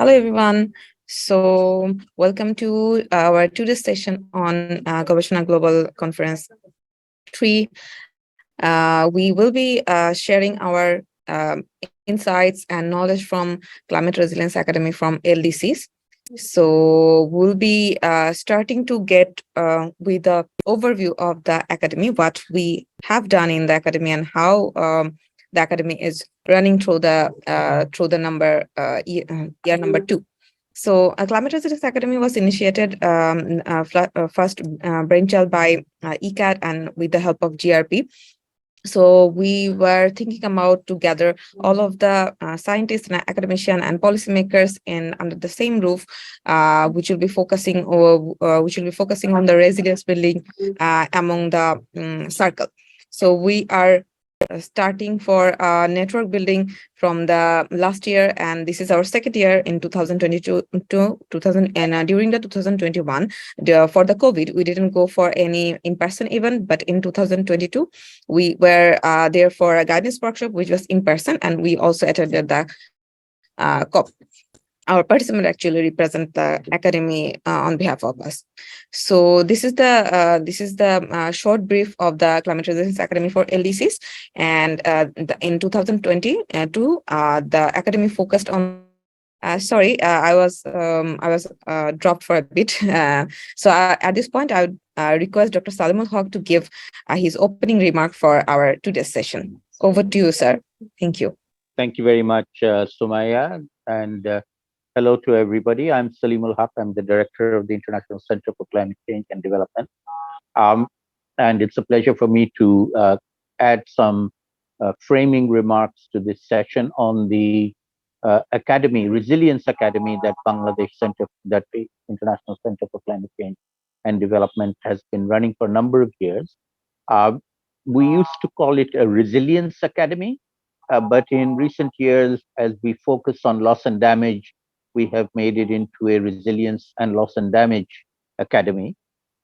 Hello, everyone. So, welcome to our today's session on Gobeshona Global Conference 3. We will be sharing our insights and knowledge from Climate Resilience Academy from LDCs. So, we'll be starting to get with the overview of the academy, what we have done in the academy, and how the academy is running through the year number 2. So, Climate Resilience Academy was initiated first brainchild by ICCCAD and with the help of GRP. So we were thinking about to gather all of the scientists and academicians and policymakers in under the same roof, which will be focusing on the resilience building among the circle. So we are starting for network building from the last year, and this is our second year in 2022 to 2000, and during the 2021 for the COVID we didn't go for any in-person event, but in 2022 we were there for a guidance workshop which was in person, and we also attended the COP. Our participant actually represent the academy on behalf of us. So this is the short brief of the Climate Resilience Academy for LDCs, and in 2022, the academy focused on. Sorry, I was dropped for a bit. So at this point, I would request Dr. Salimul Haq to give his opening remark for our today's session. Over to you, sir. Thank you. Thank you very much, Sumaya, and hello to everybody. I'm Salimul Haq. I'm the director of the International Center for Climate Change and Development. Um, and it's a pleasure for me to add some framing remarks to this session on the Academy, Resilience Academy that the International Center for Climate Change and Development has been running for a number of years. We used to call it a Resilience Academy, but in recent years, as we focus on loss and damage, we have made it into a Resilience and Loss and Damage Academy.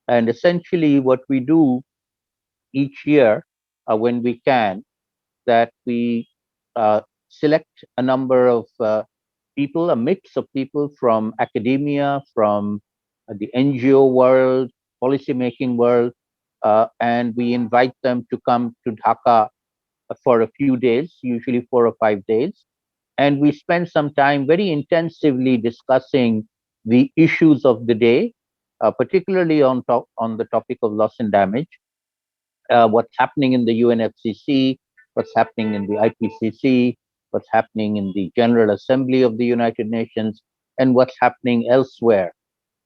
And essentially, what we do each year when we can, that we select a number of people, a mix of people from academia, from the NGO world, policymaking world, and we invite them to come to Dhaka for a few days, usually 4 or 5 days. And we spend some time very intensively discussing the issues of the day, particularly on the topic of loss and damage, what's happening in the UNFCCC, what's happening in the IPCC, what's happening in the General Assembly of the United Nations, and what's happening elsewhere,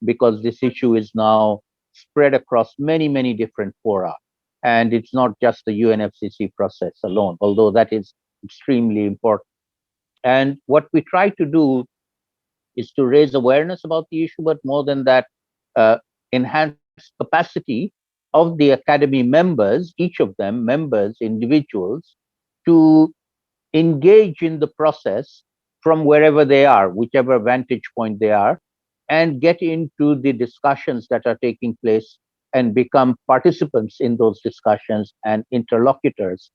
because this issue is now spread across many, many different fora. And it's not just the UNFCCC process alone, although that is extremely important. And what we try to do is to raise awareness about the issue, but more than that, enhance capacity of the academy members, each of them, members, individuals, to engage in the process from wherever they are, whichever vantage point they are, and get into the discussions that are taking place and become participants in those discussions and interlocutors.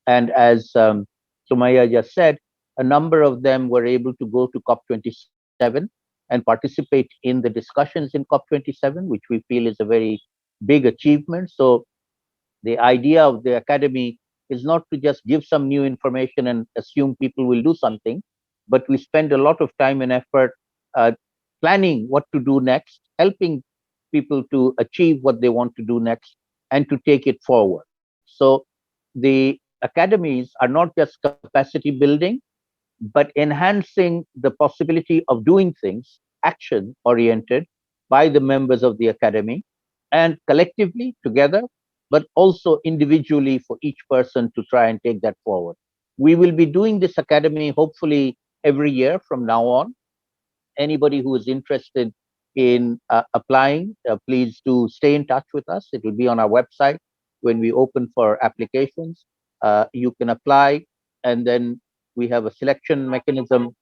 And as Sumaya just said, a number of them were able to go to COP27 and participate in the discussions in COP27, which we feel is a very big achievement. So the idea of the academy is not to just give some new information and assume people will do something, but we spend a lot of time and effort planning what to do next, helping people to achieve what they want to do next, and to take it forward. So the academies are not just capacity building, but enhancing the possibility of doing things, action oriented, by the members of the academy, and collectively together, but also individually for each person to try and take that forward. We will be doing this academy hopefully every year from now on. Anybody who is interested in applying, please do stay in touch with us. It will be on our website when we open for applications. You can apply, and then we have a selection mechanism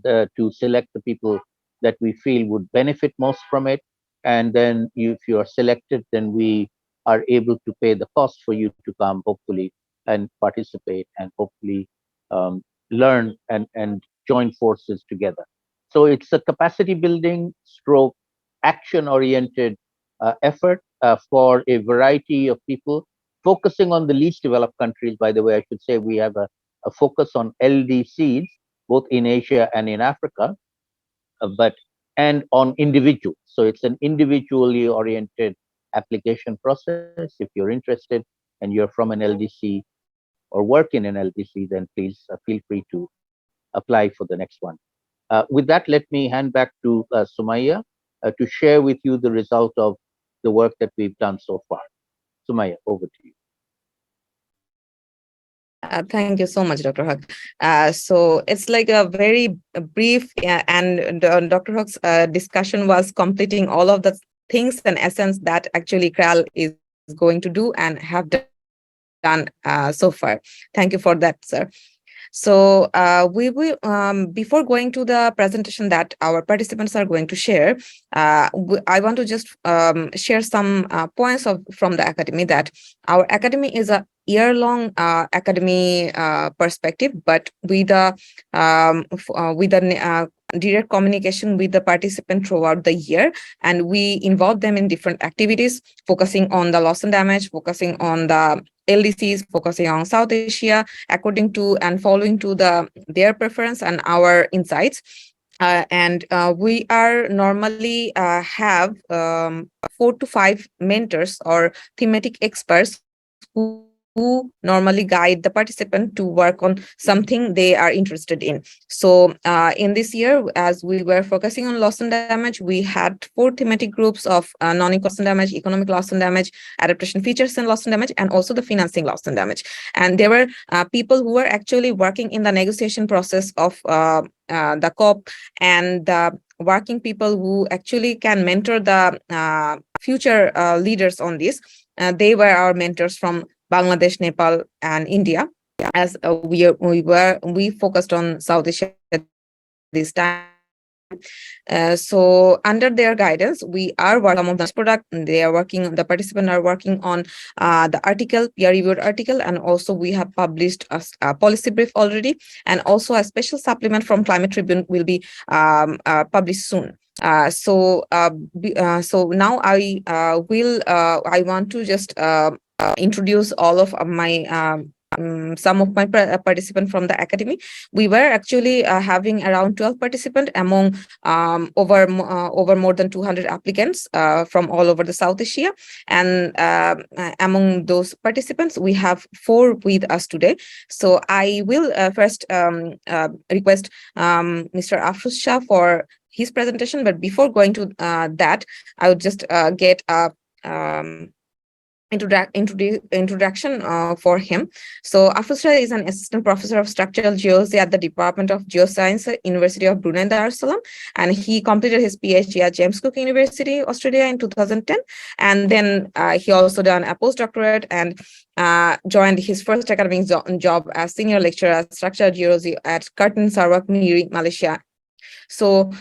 to select the people that we feel would benefit most from it. And then if you are selected, then we are able to pay the cost for you to come, hopefully, and participate, and hopefully learn and join forces together. So it's a capacity building stroke action oriented effort for a variety of people, focusing on the least developed countries. By the way, I should say we have a focus on LDCs, both in Asia and in Africa, but and on individuals. So it's an individually oriented application process. If you're interested and you're from an LDC or work in an LDC, then please feel free to apply for the next one. With that, let me hand back to Sumaya to share with you the result of the work that we've done so far. Sumaya, over to you. Thank you so much, Dr. Haq. So it's like a very brief, and Dr. Haq's discussion was completing all of the things and essence that actually CRAL is going to do and have done so far. Thank you for that, sir. So we will, before going to the presentation that our participants are going to share, I want to just share some points from the academy, that our academy is a year-long academy perspective, but with the direct communication with the participant throughout the year, and we involve them in different activities, focusing on the loss and damage, focusing on the LDCs, focusing on South Asia, according to and following to their preference and our insights. And we are normally have 4 to 5 mentors or thematic experts who normally guide the participant to work on something they are interested in. So in this year, as we were focusing on loss and damage, we had 4 thematic groups of non-economic loss and damage, economic loss and damage, adaptation features and loss and damage, and also the financing loss and damage. And there were people who were actually working in the negotiation process of the COP, and the working people who actually can mentor the future leaders on this. They were our mentors from Bangladesh, Nepal, and India. As we focused on South Asia this time. So under their guidance, we are working on some of the product. They are working. The participants are working on the article, peer-reviewed article, and also we have published a policy brief already, and also a special supplement from Climate Tribune will be published soon. So now I want to just introduce all of my some of my participants from the academy. We were actually having around 12 participants among over more than 200 applicants from all over the South Asia. And among those participants, we have 4 with us today. So I will first request Mr. Afruz Shah for his presentation. But before going to that, I would just get a introduction for him. So Afruz Shah is an assistant professor of structural geology at the Department of Geoscience, University of Brunei Darussalam, and he completed his PhD at James Cook University, Australia in 2010, and then he also done a postdoctorate and joined his first academic job as senior lecturer at structural geology at Curtin Sarawak, Miri, Malaysia. So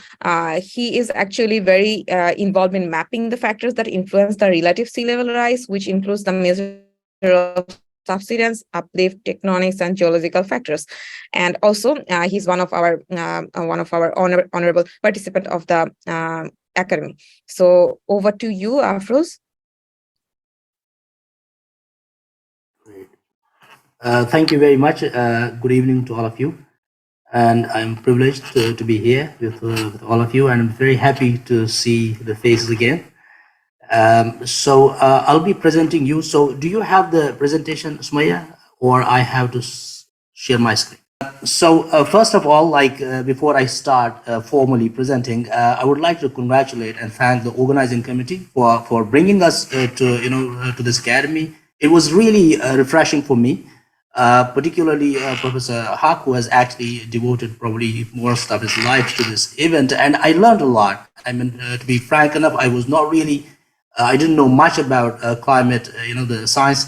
he is actually very involved in mapping the factors that influence the relative sea level rise, which includes the measure of subsidence, uplift, tectonics, and geological factors. And also, he's one of our honorable participant of the academy. So over to you, Afruz. Thank you very much. Good evening to all of you. And I'm privileged to be here with all of you, and I'm very happy to see the faces again. So I'll be presenting you. So do you have the presentation, Sumaya, or I have to share my screen? So first of all, before I start formally presenting, I would like to congratulate and thank the organizing committee for bringing us to this academy. It was really refreshing for me. Particularly Professor Haq, who has actually devoted probably most of his life to this event, and I learned a lot. I mean, to be frank enough, I was not really, I didn't know much about climate, the science,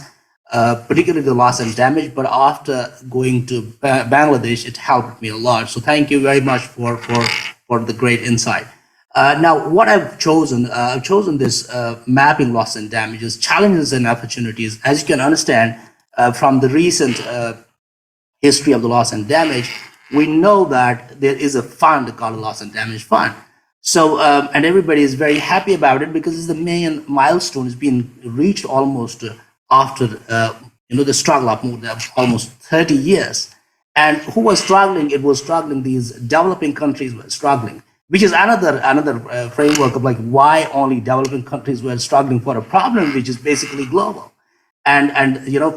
particularly the loss and damage. But after going to Bangladesh, it helped me a lot. So thank you very much for the great insight. Now, what I've chosen this mapping loss and damages, challenges and opportunities. As you can understand, from the recent history of the loss and damage, we know that there is a fund called a loss and damage fund. So, and everybody is very happy about it because it's the main milestone has been reached almost after, the struggle of more than almost 30 years. And who was struggling? It was struggling, these developing countries were struggling, which is another framework of like why only developing countries were struggling for a problem which is basically global. And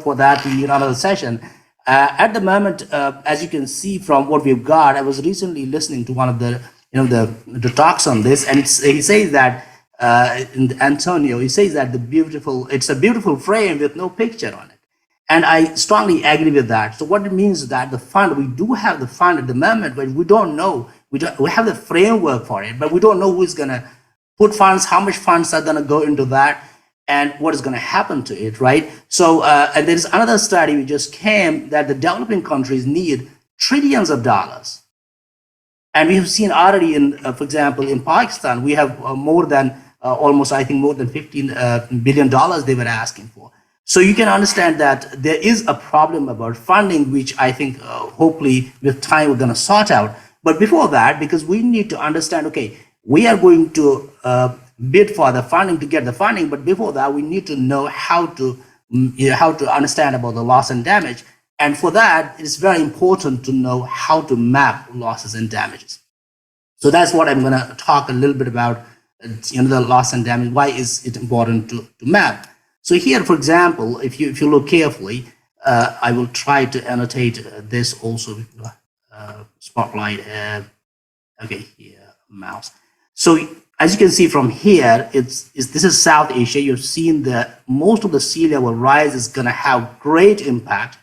for that we need another session. At the moment, as you can see from what we've got, I was recently listening to one of the talks on this, and he says that Antonio, he says that it's a beautiful frame with no picture on it. And I strongly agree with that. So what it means is that the fund, we do have the fund at the moment, but we don't know, we have the framework for it, but we don't know who's going to put funds, how much funds are going to go into that, and what is going to happen to it, right? So, and there's another study which just came that the developing countries need trillions of dollars. And we have seen already in, for example, in Pakistan, we have more than almost, I think, more than $15 billion they were asking for. So you can understand that there is a problem about funding, which I think hopefully with time we're going to sort out. But before that, because we need to understand, okay, we are going to bid for the funding to get the funding, but before that, we need to know how to understand about the loss and damage. And for that, it's very important to know how to map losses and damages. So that's what I'm going to talk a little bit about, the loss and damage. Why is it important to map? So here, for example, if you look carefully, I will try to annotate this also with spotlight. Okay, here, mouse. So as you can see from here, this is South Asia. You've seen that most of the sea level rise is going to have great impact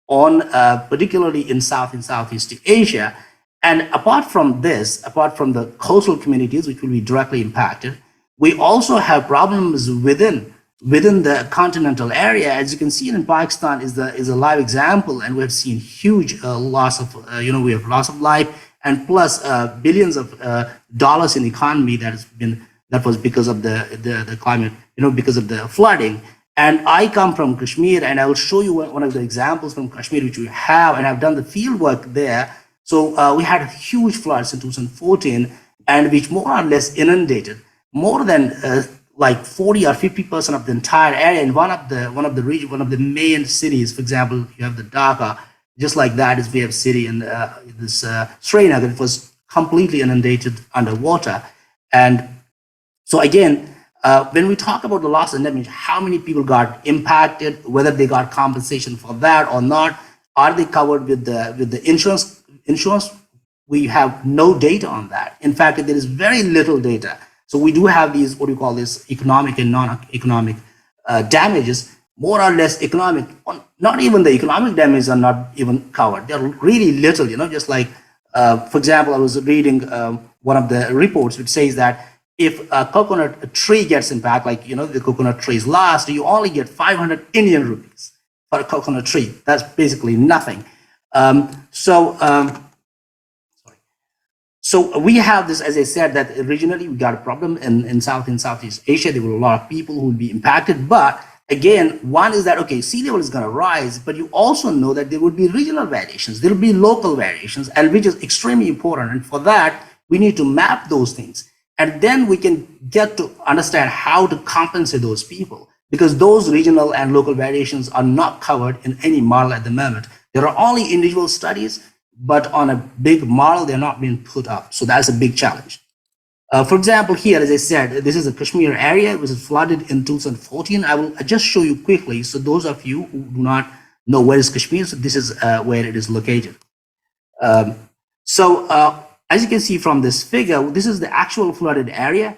on, particularly in South and Southeast Asia. And apart from this, apart from the coastal communities, which will be directly impacted, we also have problems within the continental area. As you can see in Pakistan is a live example, and we've seen huge loss of, we have loss of life, and plus billions of dollars in economy that was because of the climate, because of the flooding. And I come from Kashmir, and I will show you one of the examples from Kashmir which we have, and I've done the field work there. So we had huge floods in 2014, and which more or less inundated more than like 40 or 50% of the entire area in one of the main cities. For example, you have the Dhaka, just like that is we have city in this Srinagar. It was completely inundated underwater. And so again, when we talk about the loss and damage, how many people got impacted, whether they got compensation for that or not, are they covered with the insurance? We have no data on that. In fact, there is very little data. So we do have these, what do you call this, economic and non-economic damages, more or less economic. Not even the economic damages are not even covered. They're really little, just like, for example, I was reading one of the reports which says that if a coconut tree gets impacted, like, the coconut trees last, you only get 500 Indian rupees for a coconut tree. That's basically nothing. So we have this, as I said, that originally we got a problem in South and Southeast Asia. There were a lot of people who would be impacted. But again, one is that, okay, sea level is going to rise, but you also know that there would be regional variations. There will be local variations, and which is extremely important. And for that, we need to map those things. And then we can get to understand how to compensate those people, because those regional and local variations are not covered in any model at the moment. There are only individual studies, but on a big model, they're not being put up. So that's a big challenge. For example, here, as I said, this is a Kashmir area. It was flooded in 2014. I will just show you quickly. So those of you who do not know where is Kashmir, so this is where it is located. As you can see from this figure, this is the actual flooded area.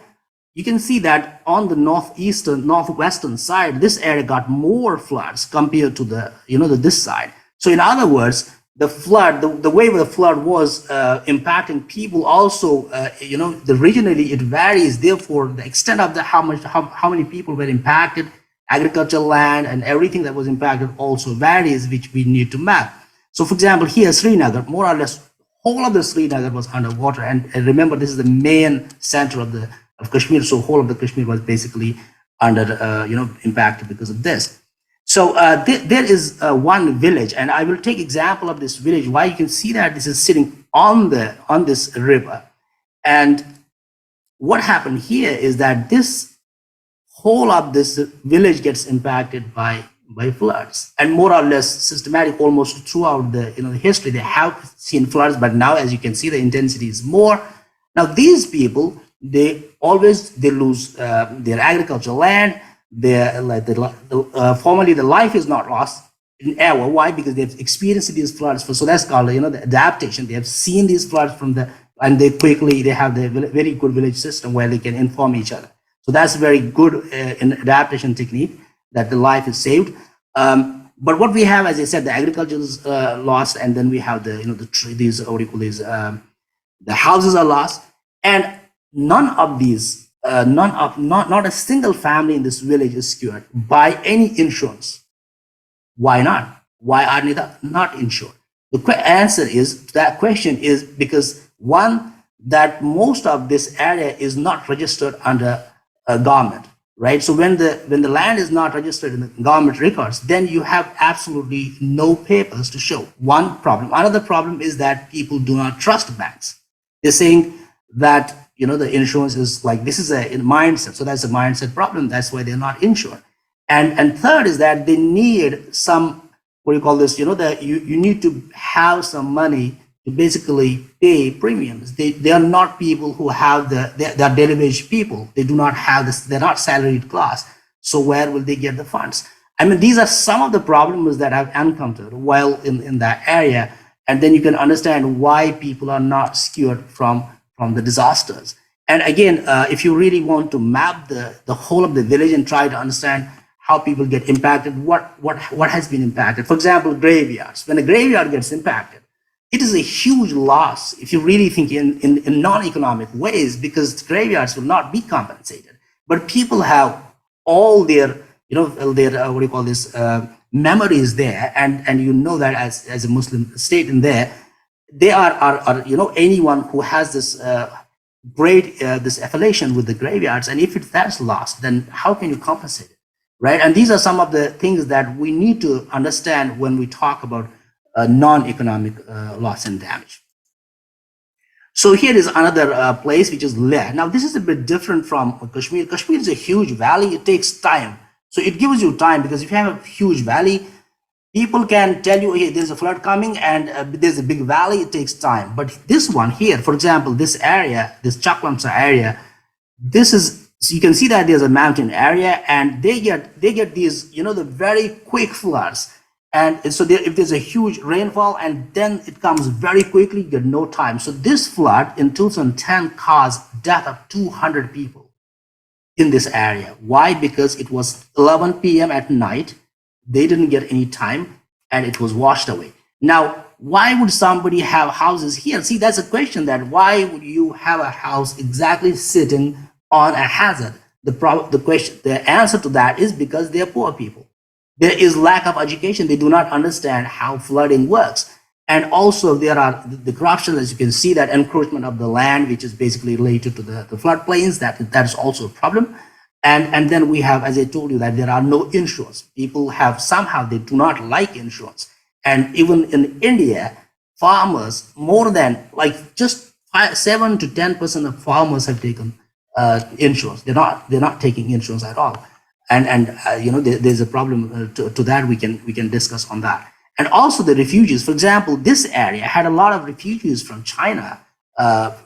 You can see that on the northwestern side, this area got more floods compared to this side. So in other words, the flood, the way the flood was impacting people also, regionally it varies. Therefore, the extent of how many people were impacted, agricultural land and everything that was impacted also varies, which we need to map. So for example, here, Srinagar, more or less, whole of the Srinagar was underwater. And remember, this is the main center of Kashmir. So whole of the Kashmir was basically under, impacted because of this. So there is one village, and I will take example of this village. Why you can see that this is sitting on this river, and what happened here is that this whole of this village gets impacted by floods, and more or less systematic almost throughout the the history they have seen floods, but now as you can see the intensity is more. Now these people they lose their agricultural land. Their like formerly the life is not lost in ever. Why? Because they've experienced these floods. So that's called the adaptation. They have seen these floods and they have the very good village system where they can inform each other. So that's very good in adaptation technique that the life is saved. But what we have, as I said, the agriculture is lost, and then we have these what do you call these the houses are lost, and none of these not a single family in this village is secured by any insurance. Why not? Why are they not insured? The answer is to that question is because one, that most of this area is not registered under a government, right? So when the land is not registered in the government records, then you have absolutely no papers to show. One problem. Another problem is that people do not trust banks. They're saying that the insurance is like, this is a mindset. So that's a mindset problem. That's why they're not insured. And third is that they need some, what do you call this? That you need to have some money to basically pay premiums. They are not people who have they're daily wage people. They do not have this, they're not salaried class. So where will they get the funds? I mean, these are some of the problems that I've encountered while in that area. And then you can understand why people are not secured from the disasters. And again, if you really want to map the whole of the village and try to understand how people get impacted, what has been impacted. For example, graveyards. When a graveyard gets impacted, it is a huge loss if you really think in non-economic ways, because graveyards will not be compensated. But people have all their, their what do you call this, memories there, and that as a Muslim state in there, they are anyone who has this great this affiliation with the graveyards, and if that's lost, then how can you compensate it, right? And these are some of the things that we need to understand when we talk about non-economic loss and damage. So here is another place, which is Leh. Now this is a bit different from Kashmir. Kashmir is a huge valley. It takes time, so it gives you time, because if you have a huge valley, people can tell you, hey, there's a flood coming, and there's a big valley. It takes time. But this one here, for example, this area, this Chaklamsa area, this is, so you can see that there's a mountain area, and they get these, the very quick floods. And so if there's a huge rainfall and then it comes very quickly, you get no time. So this flood in 2010 caused death of 200 people in this area. Why? Because it was 11 p.m. at night. They didn't get any time, and it was washed away. Now, why would somebody have houses here? See, that's a question, that why would you have a house exactly sitting on a hazard? The answer to that is because they're poor people. There is lack of education. They do not understand how flooding works. And also there are the corruption, as you can see, that encroachment of the land, which is basically related to the floodplains, that is also a problem. And then we have, as I told you, that there are no insurance. People have somehow, they do not like insurance. And even in India, farmers, more than like just 7 to 10% of farmers have taken insurance. They're not taking insurance at all. And there's a problem to that. We can discuss on that. And also the refugees. For example, this area had a lot of refugees from China,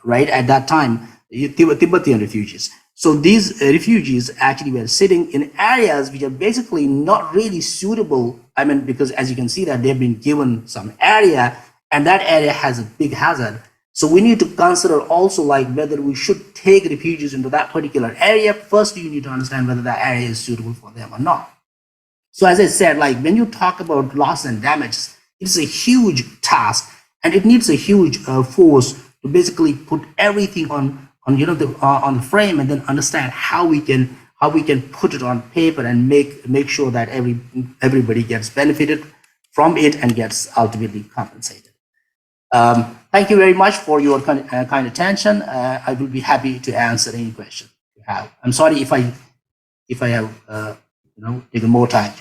right at that time, Tibetan refugees. So these refugees actually were sitting in areas which are basically not really suitable. I mean, because as you can see that they've been given some area, and that area has a big hazard. So we need to consider also like whether we should take refugees into that particular area. First, you need to understand whether that area is suitable for them or not. So as I said, like when you talk about loss and damage, it's a huge task, and it needs a huge force to basically put everything on the frame, and then understand how we can put it on paper and make sure that everybody gets benefited from it and gets ultimately compensated. Thank you very much for your kind attention. I will be happy to answer any question you have. I'm sorry if I have taken more time.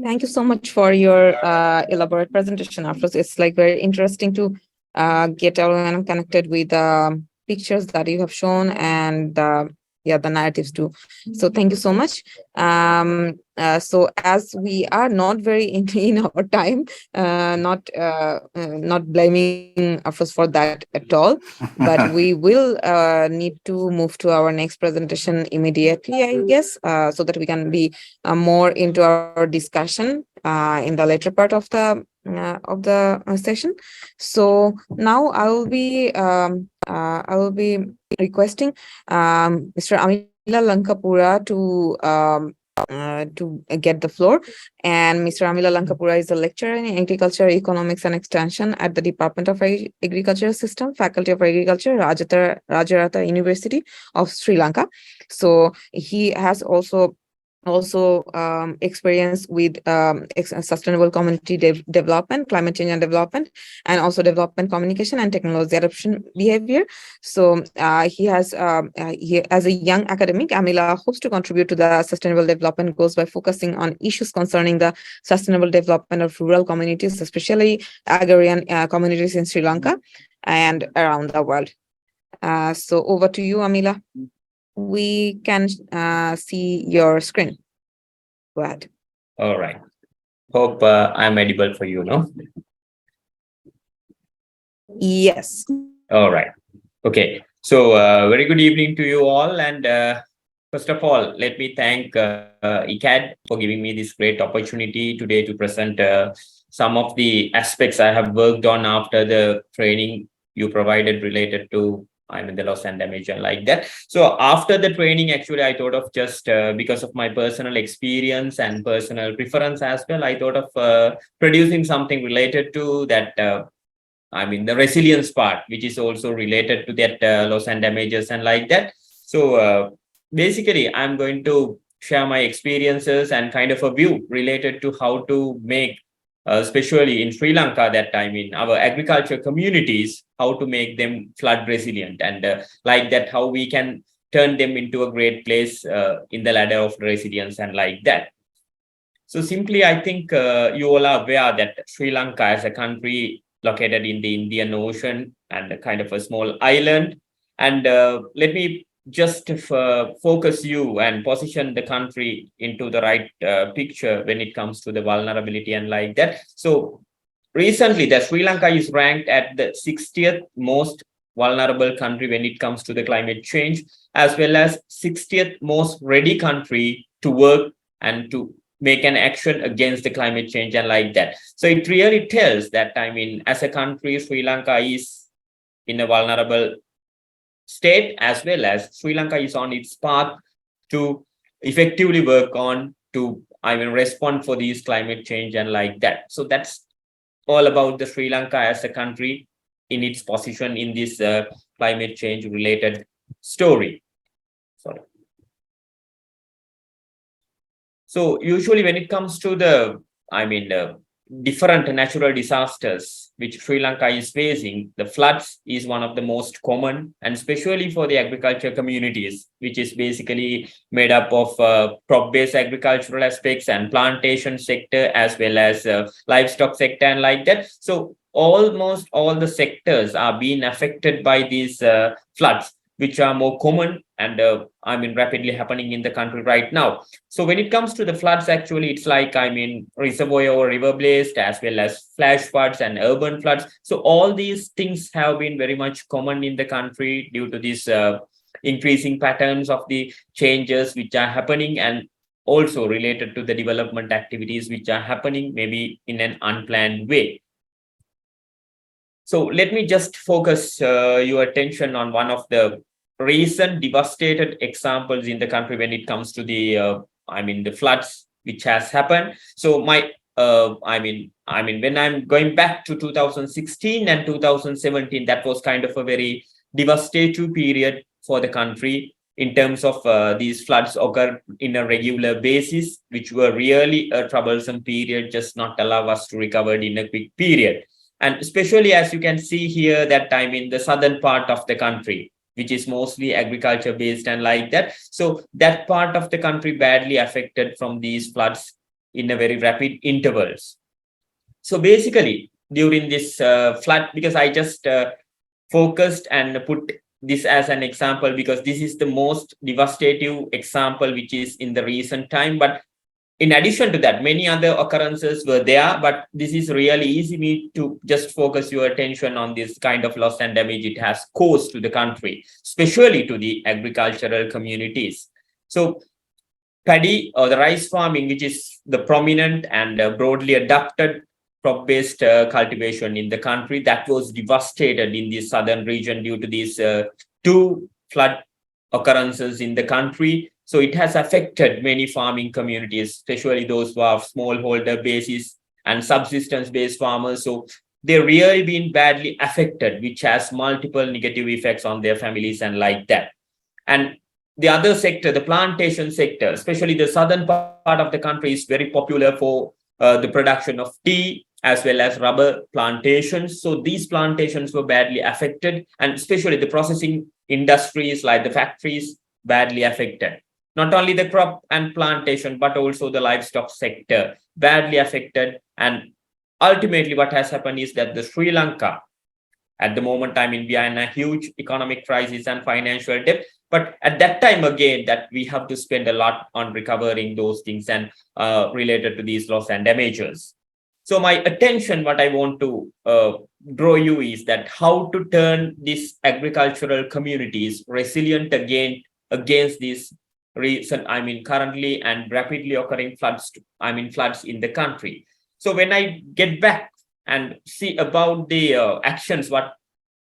Thank you so much for your elaborate presentation. After it's like very interesting to get everyone connected with pictures that you have shown and yeah, the narratives too. So thank you so much. So as we are not very in our time, not blaming Afros for that at all, but we will need to move to our next presentation immediately, I guess, so that we can be more into our discussion in the later part of the session. So now I will be requesting Mr. Amila Lankapura to get the floor. And Mr. Amila Lankapura is a lecturer in agriculture, economics, and extension at the Department of Agriculture System, Faculty of Agriculture, Rajarata University of Sri Lanka. So he has also experience with sustainable community development, climate change and development, and also development communication and technology adoption behavior. So he, as a young academic, Amila hopes to contribute to the sustainable development goals by focusing on issues concerning the sustainable development of rural communities, especially agrarian communities in Sri Lanka and around the world. So over to you, Amila. We can see your screen. Go ahead. All right. Hope I'm edible for you, no? Yes. All right. Okay. So, very good evening to you all. And first of all, let me thank ICCCAD for giving me this great opportunity today to present some of the aspects I have worked on after the training you provided related to the loss and damage and like that. So after the training, actually, I thought of just because of my personal experience and personal preference as well, I thought of producing something related to that. The resilience part, which is also related to that loss and damages and like that. So basically, I'm going to share my experiences and kind of a view related to how to make, especially in Sri Lanka, that our agriculture communities, how to make them flood resilient and like that, how we can turn them into a great place in the ladder of resilience and like that. So simply, I think you all are aware that Sri Lanka as a country located in the Indian Ocean and a kind of a small island. And let me just focus you and position the country into the right picture when it comes to the vulnerability and like that. So recently, the Sri Lanka is ranked at the 60th most vulnerable country when it comes to the climate change, as well as 60th most ready country to work and to make an action against the climate change and like that. So it really tells that, as a country, Sri Lanka is in a vulnerable state, as well as Sri Lanka is on its path to effectively work on to, respond for these climate change and like that. So that's all about the Sri Lanka as a country in its position in this climate change related story. Sorry. So usually when it comes to the, different natural disasters which Sri Lanka is facing, the floods is one of the most common, and especially for the agriculture communities, which is basically made up of crop-based agricultural aspects and plantation sector, as well as livestock sector and like that. So almost all the sectors are being affected by these floods, which are more common and rapidly happening in the country right now. So when it comes to the floods, actually, it's like, reservoir or river blast, as well as flash floods and urban floods. So all these things have been very much common in the country due to these increasing patterns of the changes which are happening, and also related to the development activities which are happening maybe in an unplanned way. So let me just focus your attention on one of the recent devastated examples in the country when it comes to the the floods which has happened. So my when I'm going back to 2016 and 2017, that was kind of a very devastating period for the country in terms of these floods occur in a regular basis, which were really a troublesome period, just not allow us to recover in a quick period. And especially as you can see here, that time in the southern part of the country, which is mostly agriculture based and like that. So that part of the country badly affected from these floods in a very rapid intervals. So basically, during this flood, because I just focused and put this as an example because this is the most devastating example which is in the recent time. But in addition to that, many other occurrences were there, but this is really easy me to just focus your attention on this kind of loss and damage it has caused to the country, especially to the agricultural communities. So paddy or the rice farming, which is the prominent and broadly adopted crop-based cultivation in the country, that was devastated in the southern region due to these two flood occurrences in the country. So it has affected many farming communities, especially those who have smallholder basis and subsistence-based farmers. So they've really been badly affected, which has multiple negative effects on their families and like that. And the other sector, the plantation sector, especially the southern part of the country, is very popular for the production of tea as well as rubber plantations. So these plantations were badly affected, and especially the processing industries like the factories badly affected. Not only the crop and plantation, but also the livestock sector badly affected. And ultimately, what has happened is that the Sri Lanka, at the moment, we are in a huge economic crisis and financial debt. But at that time, again, that we have to spend a lot on recovering those things and related to these loss and damages. So my attention, what I want to draw you is that how to turn these agricultural communities resilient against these recent, currently and rapidly occurring floods, floods in the country. So when I get back and see about the actions, what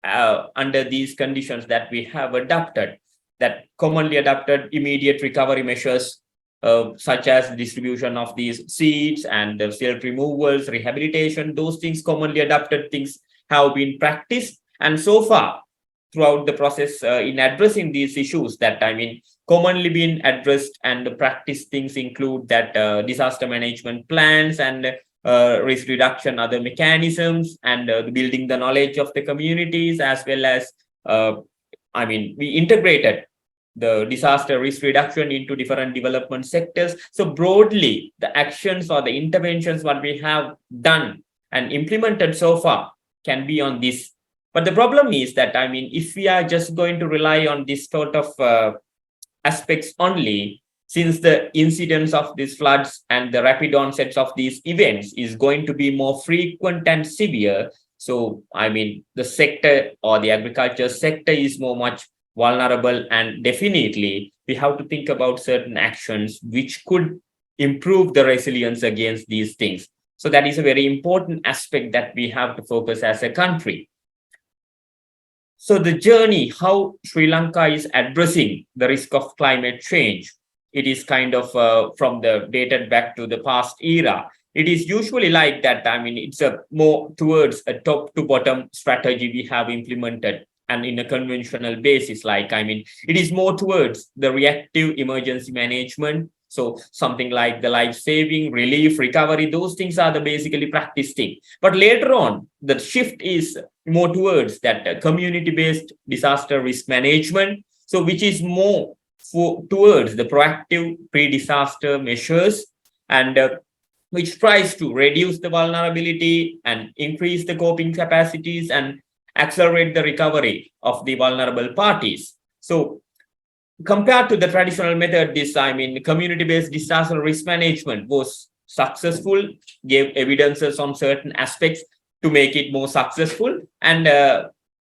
under these conditions that we have adopted, that commonly adopted immediate recovery measures, such as distribution of these seeds and the silt removals, rehabilitation, those things, commonly adopted things have been practiced. And so far, throughout the process in addressing these issues that commonly been addressed and the practice things include that disaster management plans and risk reduction, other mechanisms, and building the knowledge of the communities, as well as we integrated the disaster risk reduction into different development sectors. So broadly, the actions or the interventions what we have done and implemented so far can be on this. But the problem is that, if we are just going to rely on this sort of aspects only, since the incidence of these floods and the rapid onsets of these events is going to be more frequent and severe. So, the sector or the agriculture sector is much vulnerable, and definitely we have to think about certain actions which could improve the resilience against these things. So that is a very important aspect that we have to focus as a country. So the journey, how Sri Lanka is addressing the risk of climate change, it is kind of from the dated back to the past era. It is usually like that. It's a more towards a top to bottom strategy we have implemented, and in a conventional basis, it is more towards the reactive emergency management. So something like the life-saving, relief, recovery, those things are the basically practiced thing. But later on, the shift is more towards that community-based disaster risk management. So which is more towards the proactive pre-disaster measures, and which tries to reduce the vulnerability and increase the coping capacities and accelerate the recovery of the vulnerable parties. So compared to the traditional method, this, community-based disaster risk management was successful, gave evidences on certain aspects to make it more successful. And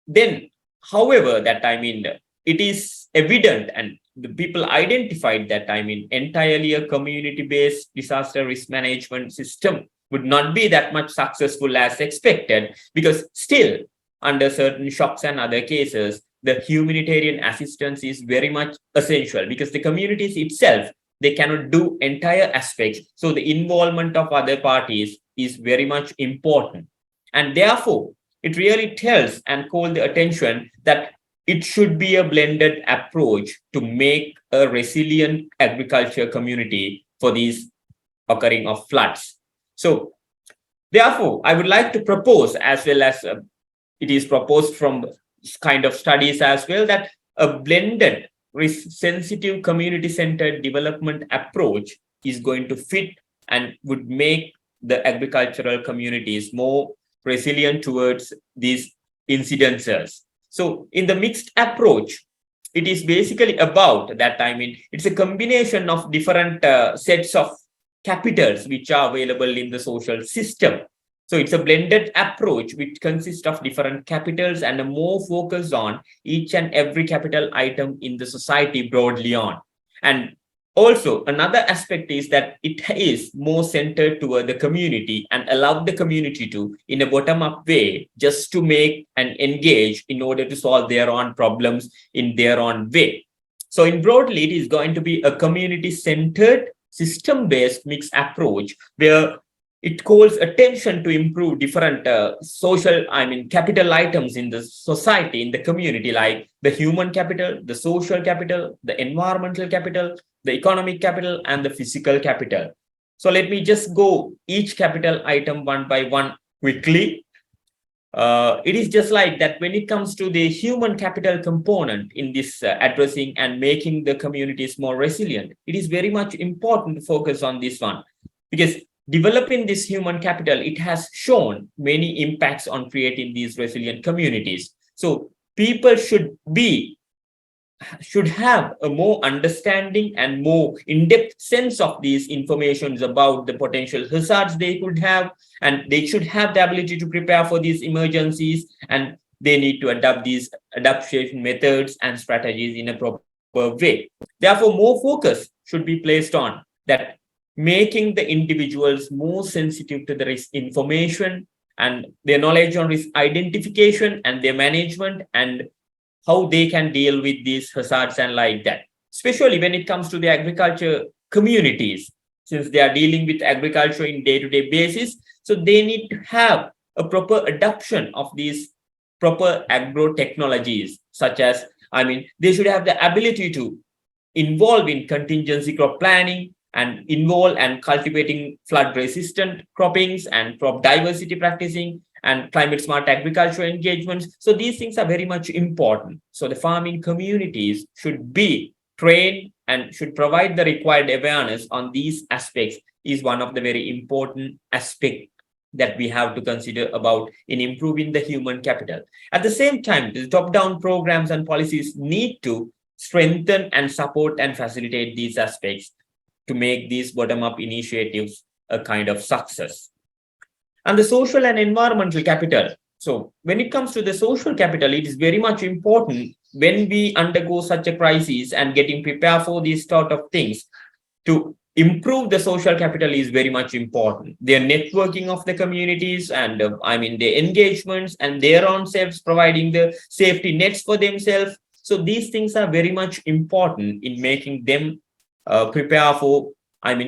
then, however, that, it is evident and the people identified that, entirely a community-based disaster risk management system would not be that much successful as expected, because still, under certain shocks and other cases, the humanitarian assistance is very much essential, because the communities itself, they cannot do entire aspects. So the involvement of other parties is very much important. And therefore, it really tells and calls the attention that it should be a blended approach to make a resilient agriculture community for these occurring of floods. So therefore, I would like to propose, as well as it is proposed from kind of studies as well, that a blended risk-sensitive community-centered development approach is going to fit and would make the agricultural communities more resilient towards these incidences. So in the mixed approach, it is basically about that. I mean, it's a combination of different sets of capitals which are available in the social system. So it's a blended approach which consists of different capitals and a more focus on each and every capital item in the society broadly on. And also, another aspect is that it is more centered toward the community and allow the community to, in a bottom-up way, just to make and engage in order to solve their own problems in their own way. So in broadly, it is going to be a community-centered, system-based mixed approach where it calls attention to improve different capital items in the society, in the community, like the human capital, the social capital, the environmental capital, the economic capital, and the physical capital. So let me just go each capital item one by one quickly. It is just like that when it comes to the human capital component in this addressing and making the communities more resilient, it is very much important to focus on this one, because developing this human capital, it has shown many impacts on creating these resilient communities. So people should have a more understanding and more in-depth sense of these informations about the potential hazards they could have, and they should have the ability to prepare for these emergencies, and they need to adopt these adaptation methods and strategies in a proper way. Therefore, more focus should be placed on that, making the individuals more sensitive to the risk information and their knowledge on risk identification and their management, and how they can deal with these hazards and like that, especially when it comes to the agriculture communities, since they are dealing with agriculture in day-to-day basis. So they need to have a proper adoption of these proper agro technologies, such as, they should have the ability to involve in contingency crop planning and involve and cultivating flood resistant croppings and crop diversity practicing and climate smart agriculture engagements. So these things are very much important. So the farming communities should be trained and should provide the required awareness on these aspects, is one of the very important aspects that we have to consider about in improving the human capital. At the same time, the top-down programs and policies need to strengthen and support and facilitate these aspects to make these bottom-up initiatives a kind of success. And the social and environmental capital. So when it comes to the social capital, it is very much important when we undergo such a crisis and getting prepared for these sort of things. To improve the social capital is very much important. Their networking of the communities and their engagements and their own selves providing the safety nets for themselves. So these things are very much important in making them prepare for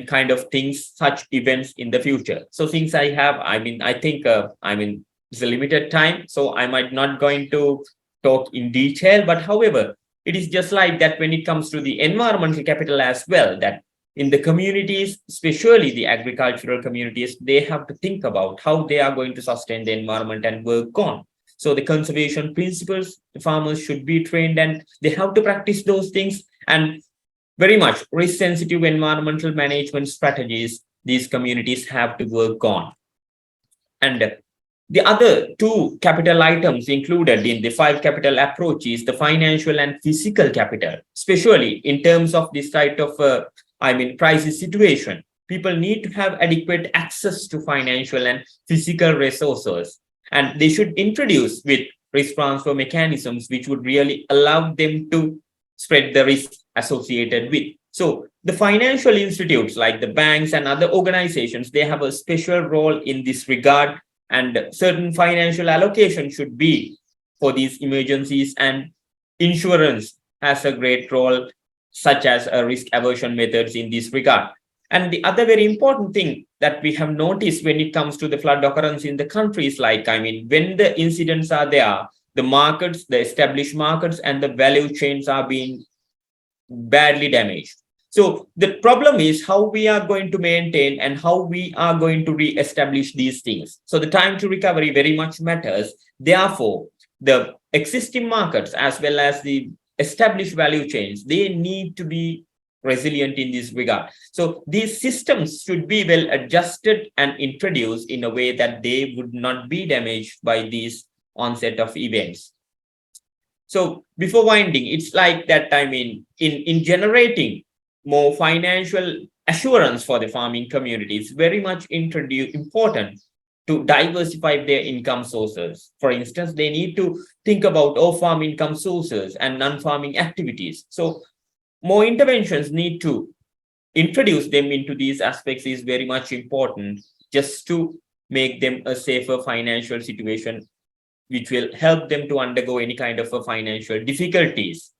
kind of things, such events in the future. So since I have, I think it's a limited time, so I might not going to talk in detail, but however, it is just like that when it comes to the environmental capital as well, that in the communities, especially the agricultural communities, they have to think about how they are going to sustain the environment and work on. So the conservation principles, the farmers should be trained and they have to practice those things, and very much risk-sensitive environmental management strategies these communities have to work on. And the other two capital items included in the 5 capital approach is the financial and physical capital, especially in terms of this type of, crisis situation. People need to have adequate access to financial and physical resources, and they should introduce with risk transfer mechanisms which would really allow them to spread the risk associated with. So the financial institutes like the banks and other organizations, they have a special role in this regard, and certain financial allocation should be for these emergencies, and insurance has a great role, such as risk aversion methods in this regard. And the other very important thing that we have noticed when it comes to the flood occurrence in the countries, like, when the incidents are there, the markets, the established markets and the value chains are being badly damaged. So the problem is how we are going to maintain and how we are going to re-establish these things. So the time to recovery very much matters. Therefore, the existing markets as well as the established value chains, they need to be resilient in this regard. So these systems should be well adjusted and introduced in a way that they would not be damaged by these onset of events. So before winding, it's like that, I mean, in generating more financial assurance for the farming community, it's very much important to diversify their income sources. For instance, they need to think about off-farm income sources and non-farming activities. So more interventions need to introduce them into these aspects is very much important, just to make them a safer financial situation, which will help them to undergo any kind of a financial difficulties.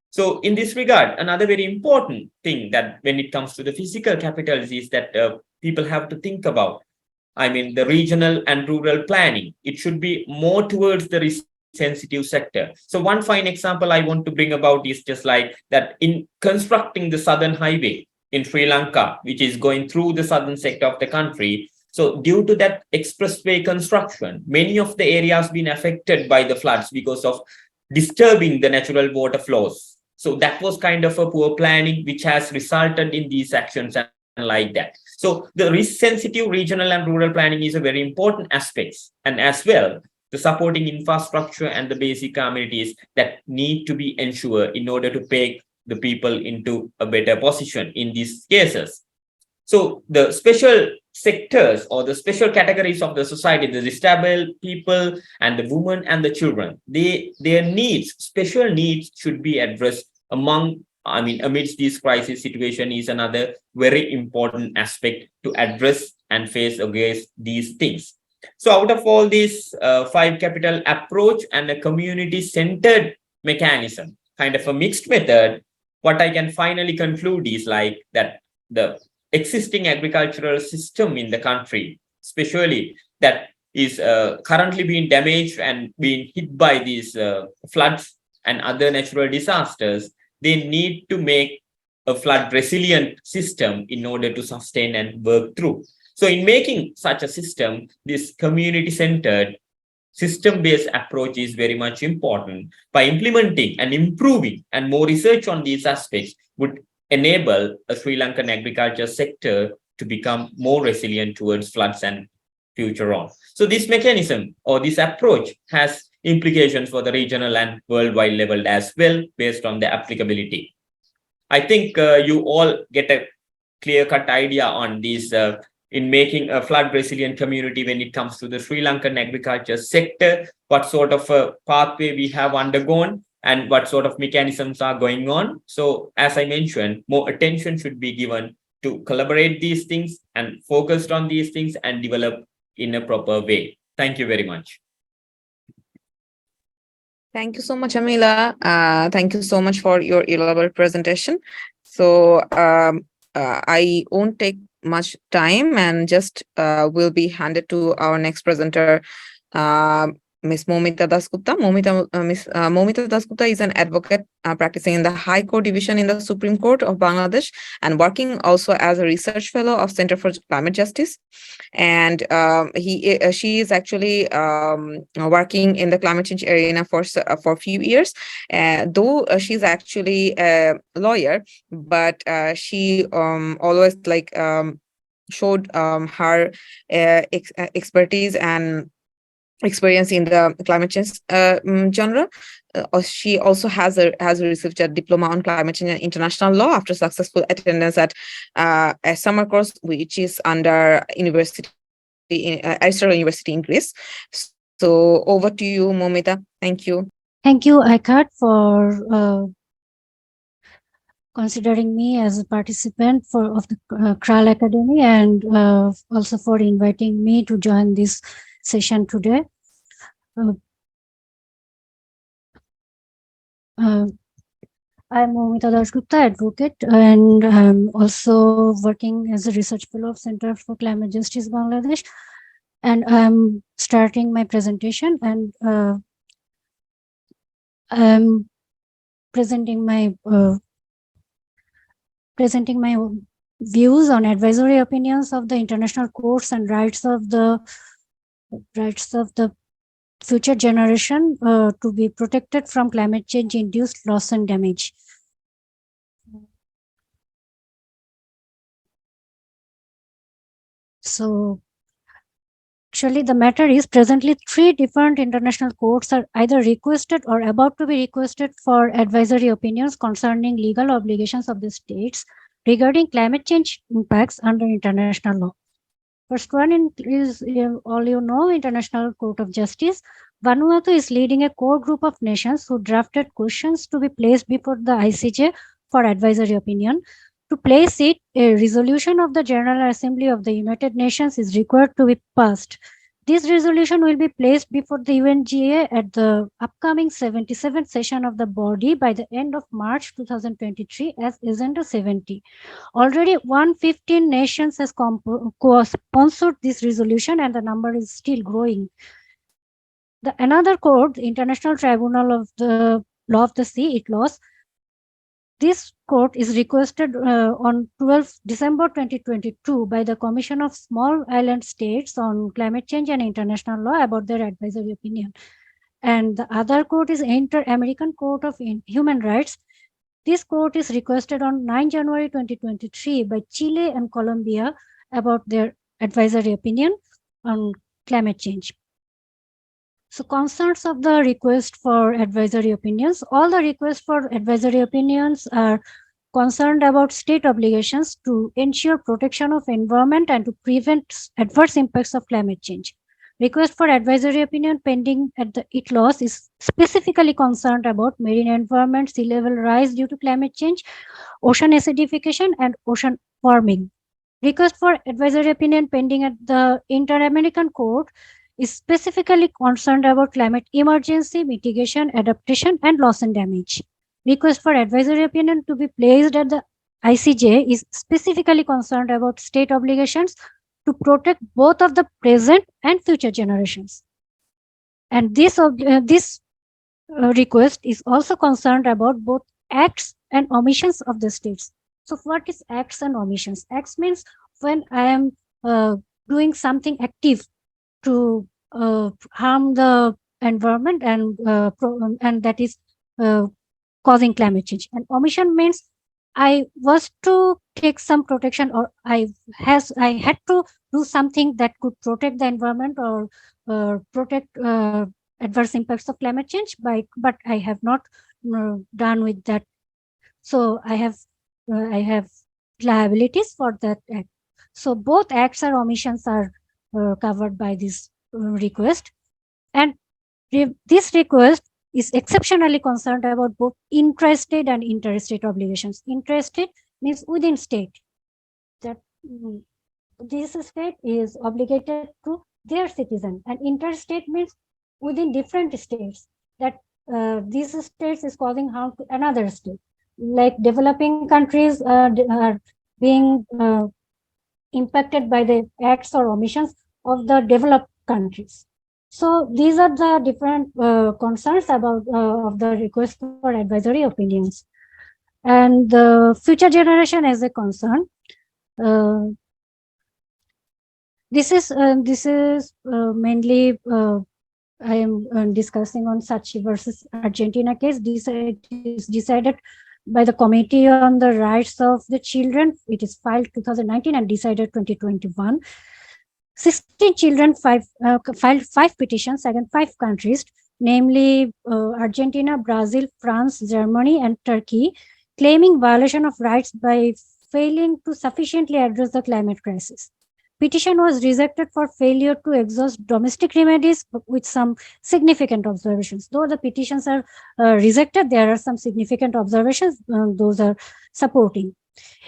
So in this regard, another very important thing that when it comes to the physical capitals is that people have to think about, I mean, the regional and rural planning. It should be more towards the risk sensitive sector. So one fine example I want to bring about is just like that in constructing the Southern Highway in Sri Lanka, which is going through the southern sector of the country. So due to that expressway construction, many of the areas been affected by the floods because of disturbing the natural water flows. So that was kind of a poor planning, which has resulted in these actions and like that. So the risk sensitive regional and rural planning is a very important aspect. And as well, the supporting infrastructure and the basic amenities that need to be ensured in order to take the people into a better position in these cases. So the special sectors or the special categories of the society, the disabled people and the women and the children, their needs, special needs should be addressed amidst this crisis situation is another very important aspect to address and face against these things. So out of all these 5 capital approach and a community-centered mechanism, kind of a mixed method, what I can finally conclude is like that the existing agricultural system in the country, especially that is currently being damaged and being hit by these floods and other natural disasters, they need to make a flood resilient system in order to sustain and work through. So in making such a system, this community-centered system-based approach is very much important. By implementing and improving and more research on these aspects would enable a Sri Lankan agriculture sector to become more resilient towards floods and future on. So this mechanism or this approach has implications for the regional and worldwide level as well, based on the applicability. I think you all get a clear-cut idea on this in making a flood resilient community when it comes to the Sri Lankan agriculture sector, what sort of a pathway we have undergone and what sort of mechanisms are going on. So as I mentioned, more attention should be given to collaborate these things and focused on these things and develop in a proper way. Thank you very much. Thank you so much, Amila. Thank you so much for your elaborate presentation. So I won't take much time and just will be handed to our next presenter, Ms. Momita Dasgupta. Ms. Momita Dasgupta is an advocate practicing in the High Court Division in the Supreme Court of Bangladesh and working also as a research fellow of Center for Climate Justice. And she is actually working in the climate change arena for a few years. Though she's actually a lawyer, but she always showed her expertise and experience in the climate change genre. She also has received a diploma on climate change and international law after successful attendance at a summer course, which is under Aristotle University in Greece. So over to you, Momita. Thank you. Thank you, ICCCAD, for considering me as a participant of the CRAL Academy, and also for inviting me to join this session today. I'm Momita Dasgupta, advocate, and I'm also working as a research fellow of Center for Climate Justice Bangladesh. And I'm starting my presentation, and I'm presenting my views on advisory opinions of the international courts and rights of the future generation to be protected from climate change induced loss and damage. So actually, the matter is presently 3 different international courts are either requested or about to be requested for advisory opinions concerning legal obligations of the states regarding climate change impacts under international law. First one is, all you know, International Court of Justice. Vanuatu is leading a core group of nations who drafted questions to be placed before the ICJ for advisory opinion. To place it, a resolution of the General Assembly of the United Nations is required to be passed. This resolution will be placed before the UNGA at the upcoming 77th session of the body by the end of March 2023 as Agenda 70. Already 115 nations has co-sponsored this resolution and the number is still growing. Another court, the International Tribunal of the Law of the Sea, ICLOS, this court is requested on 12 December 2022 by the Commission of Small Island States on Climate Change and International Law about their advisory opinion. And the other court is Inter-American Court of Human Rights. This court is requested on 9 January 2023 by Chile and Colombia about their advisory opinion on climate change. So concerns of the request for advisory opinions. All the requests for advisory opinions are concerned about state obligations to ensure protection of environment and to prevent adverse impacts of climate change. Request for advisory opinion pending at the ICLOS is specifically concerned about marine environment, sea level rise due to climate change, ocean acidification, and ocean warming. Request for advisory opinion pending at the Inter-American Court is specifically concerned about climate emergency, mitigation, adaptation, and loss and damage. Request for advisory opinion to be placed at the ICJ is specifically concerned about state obligations to protect both of the present and future generations. And this request is also concerned about both acts and omissions of the states. So what is acts and omissions? Acts means when I am doing something active to harm the environment and that is causing climate change. And omission means I was to take some protection, or I had to do something that could protect the environment or protect adverse impacts of climate change, but I have not done with that. So I have liabilities for that act. So both acts or omissions are covered by this request. And this request is exceptionally concerned about both intrastate and interstate obligations. Intrastate means within state. That this state is obligated to their citizen, and interstate means within different states, that these states is causing harm to another state. Like developing countries are being impacted by the acts or omissions of the developed countries. So these are the different concerns about of the request for advisory opinions. And the future generation as a concern, this is mainly I am discussing on Sachi versus Argentina case. This is decided by the Committee on the Rights of the Children. It is filed 2019 and decided 2021. 16 children filed 5 petitions against 5 countries, namely Argentina, Brazil, France, Germany, and Turkey, claiming violation of rights by failing to sufficiently address the climate crisis. Petition was rejected for failure to exhaust domestic remedies with some significant observations. Though the petitions are rejected, there are some significant observations. Those are supporting.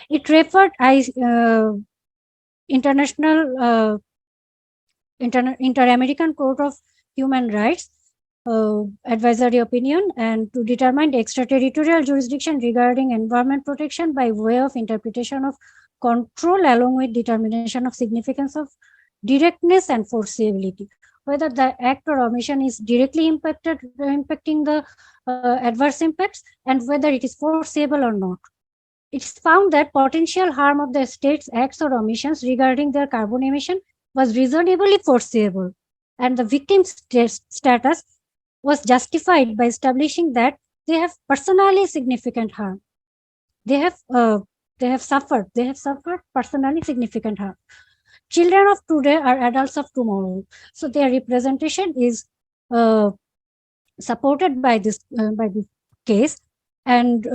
It referred Inter-American Court of Human Rights advisory opinion and to determine the extraterritorial jurisdiction regarding environment protection by way of interpretation of control along with determination of significance of directness and foreseeability. Whether the act or omission is directly impacting the adverse impacts and whether it is foreseeable or not. It's found that potential harm of the state's acts or omissions regarding their carbon emission was reasonably foreseeable, and the victim's status was justified by establishing that they have personally significant harm. They have suffered personally significant harm. children of today are adults of tomorrow. So their representation is supported by this case. And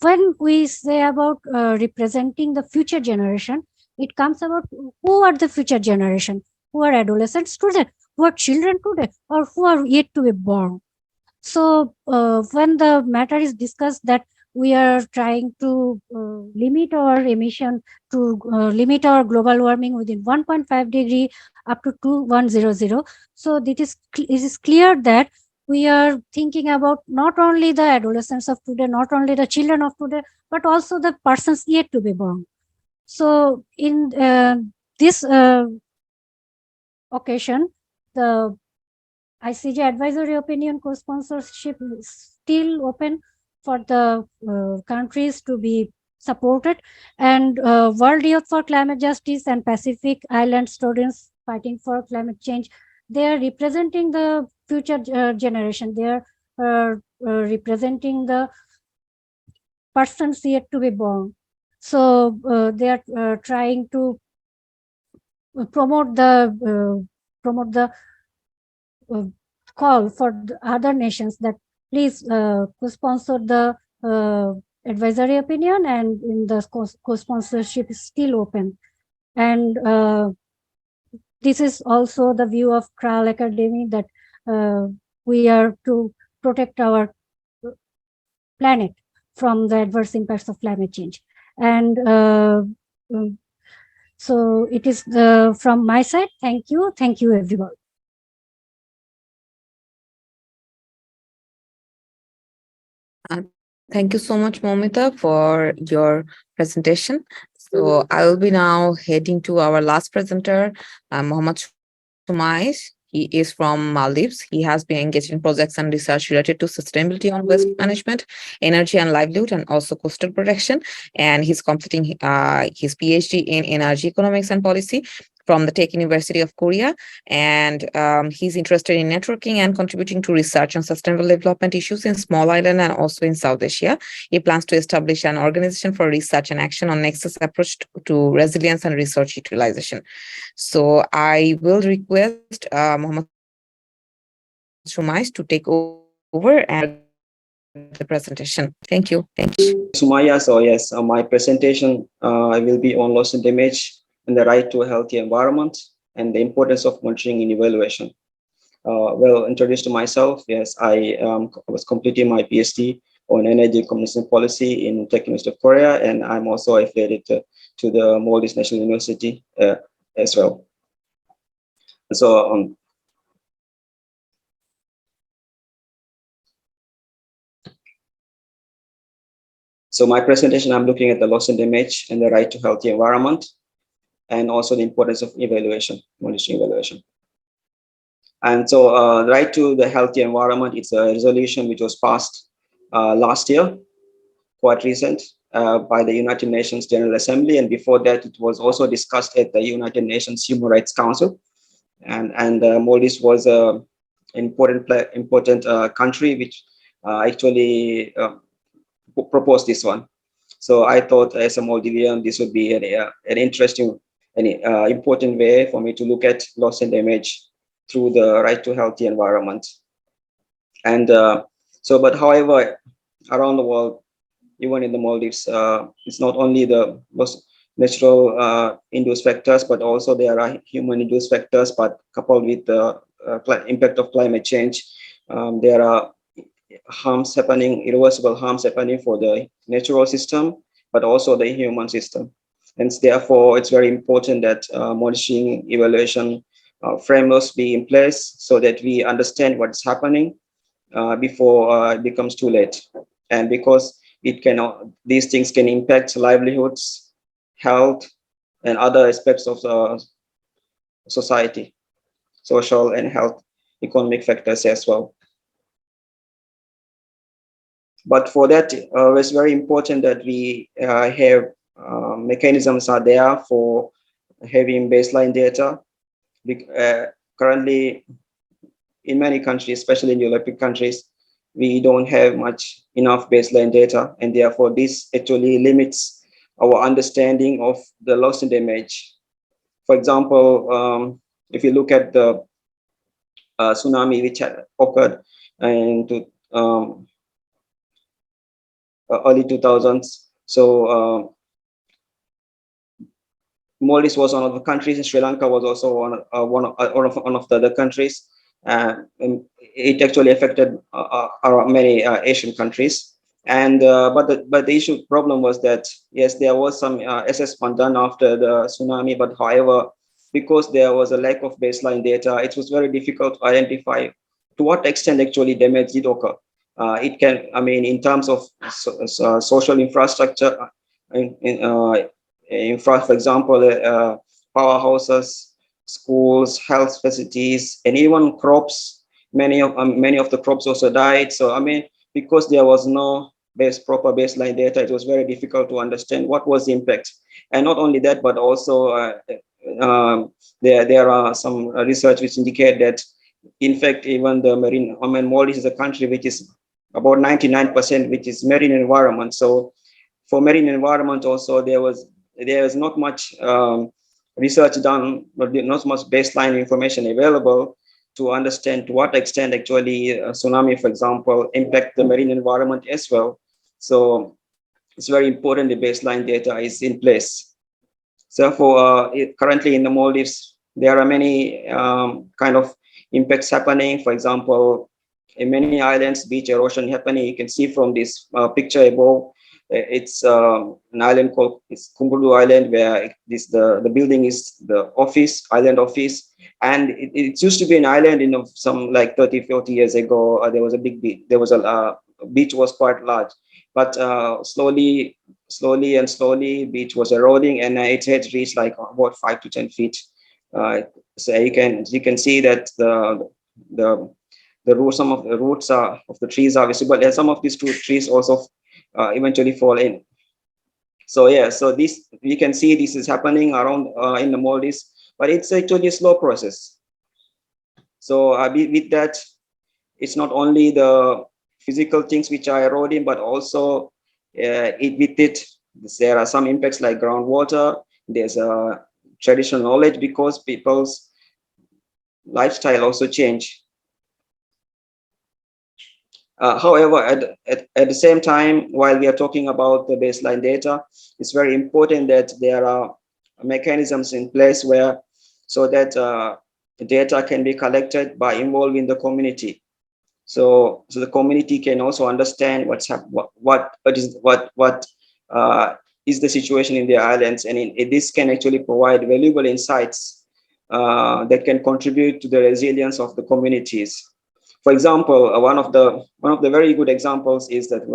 when we say about representing the future generation, it comes about who are the future generation, who are adolescents today, who are children today, or who are yet to be born. So when the matter is discussed that we are trying to limit our emission, to limit our global warming within 1.5 degree up to 2100. So it is clear that we are thinking about not only the adolescents of today, not only the children of today, but also the persons yet to be born. So in this occasion, the ICJ advisory opinion co-sponsorship is still open for the countries to be supported, and World Youth for Climate Justice and Pacific Island students fighting for climate change, they are representing the future generation. They are representing the persons yet to be born. So they are trying to promote the uh, call for the other nations that please co-sponsor the advisory opinion, and in the co-sponsorship is still open. And this is also the view of Kral Academy, that we are to protect our planet from the adverse impacts of climate change. And so it is from my side. Thank you everybody. Thank you so much, Momita, for your presentation. So I will be now heading to our last presenter, Mohammad Sumais. He is from Maldives. He has been engaged in projects and research related to sustainability on waste management, energy and livelihood, and also coastal protection. And he's completing his PhD in energy economics and policy from the Tech University of Korea. And he's interested in networking and contributing to research on sustainable development issues in Small Island and also in South Asia. He plans to establish an organization for research and action on Nexus approach to resilience and resource utilization. So I will request Mohammad Shumais to take over and the presentation. Thank you. Sumaya, so yes, my presentation will be on loss and damage and the right to a healthy environment and the importance of monitoring and evaluation. Well, introduced to myself, yes, I was completing my PhD on energy communication policy in Tech University of Korea, and I'm also affiliated to the Maldives National University as well. So So my presentation, I'm looking at the loss and damage and the right to healthy environment, and also the importance of evaluation, monitoring evaluation. And so the right to the healthy environment, it's a resolution which was passed last year, quite recent, by the United Nations General Assembly. And before that, it was also discussed at the United Nations Human Rights Council. And Maldives was an important country which actually proposed this one. So I thought as a Maldivian, this would be an interesting and important way for me to look at loss and damage through the right to healthy environment. And but however, around the world, even in the Maldives, it's not only the natural induced factors, but also there are human induced factors, but coupled with the impact of climate change, there are harms happening, irreversible harms happening for the natural system, but also the human system. And therefore, it's very important that monitoring evaluation frameworks be in place so that we understand what's happening before it becomes too late. And because these things can impact livelihoods, health, and other aspects of the society, social and health, economic factors as well. But for that, it's very important that we have mechanisms are there for having baseline data. Currently, in many countries, especially in European countries, we don't have enough baseline data, and therefore this actually limits our understanding of the loss and damage For example, if you look at the tsunami which had occurred in early 2000s. So Maldives was one of the countries, and Sri Lanka was also one of the other countries. And it actually affected many Asian countries. And but the issue problem was that yes, there was some assessment done after the tsunami, but however, because there was a lack of baseline data, it was very difficult to identify to what extent actually damage did occur. It can, I mean, in terms of social infrastructure, for example, powerhouses, schools, health facilities, and even crops. Many of the crops also died. So I mean, because there was no proper baseline data, it was very difficult to understand what was the impact. And not only that, but also there are some research which indicate that, in fact, even the marine, I mean, Maldives is a country which is about 99%, which is marine environment. So for marine environment also, there is not much research done, but not much baseline information available to understand to what extent actually tsunami, for example, impact the marine environment as well. So it's very important the baseline data is in place. So for currently in the Maldives, there are many kind of impacts happening. For example, in many islands, beach erosion happening. You can see from this picture above. It's an island called Kumbulu Island, where the building is the island office, and it used to be an island. Some like 30, 40 years ago, there was a big beach. There was a beach was quite large, but slowly, beach was eroding, and it had reached like about 5 to 10 feet. So you can see that the roots, some of the roots of the trees are visible, and some of these trees also eventually fall in. So yeah, so this, we can see this is happening around in the Maldives, but it's actually a slow process. So with that, it's not only the physical things which are eroding, but also with it, there are some impacts like groundwater. There's a traditional knowledge because people's lifestyle also change. However, at the same time, while we are talking about the baseline data, it's very important that there are mechanisms in place where so that data can be collected by involving the community. So the community can also understand what is the situation in the islands, and this can actually provide valuable insights that can contribute to the resilience of the communities. For example, one of the very good examples is that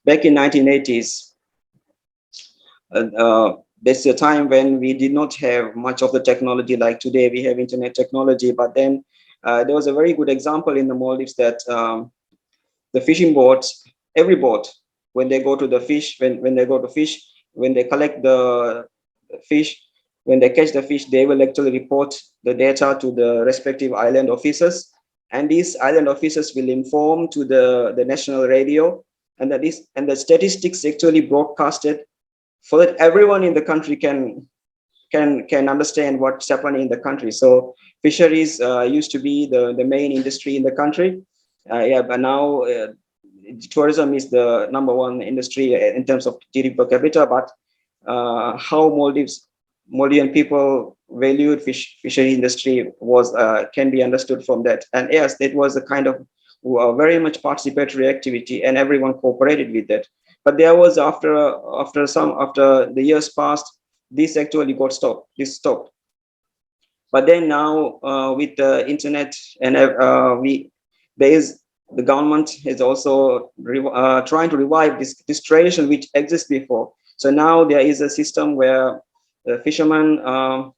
back in 1980s, there's a time when we did not have much of the technology like today. We have internet technology, but then there was a very good example in the Maldives that the fishing boats, every boat, when they go to the fish, when they go to fish, when they collect the fish, when they catch the fish, they will actually report the data to the respective island officers. And these island officers will inform to the national radio, and the statistics actually broadcasted so that everyone in the country can understand what's happening in the country. So fisheries used to be the main industry in the country. Yeah, but now tourism is the #1 industry in terms of GDP per capita. But how Maldivian people valued fishery industry was can be understood from that. And yes, it was a kind of very much participatory activity, and everyone cooperated with that. But there was after the years passed, this actually got stopped. This stopped. But then now with the internet and the government is also trying to revive this tradition which exists before. So now there is a system where the fishermen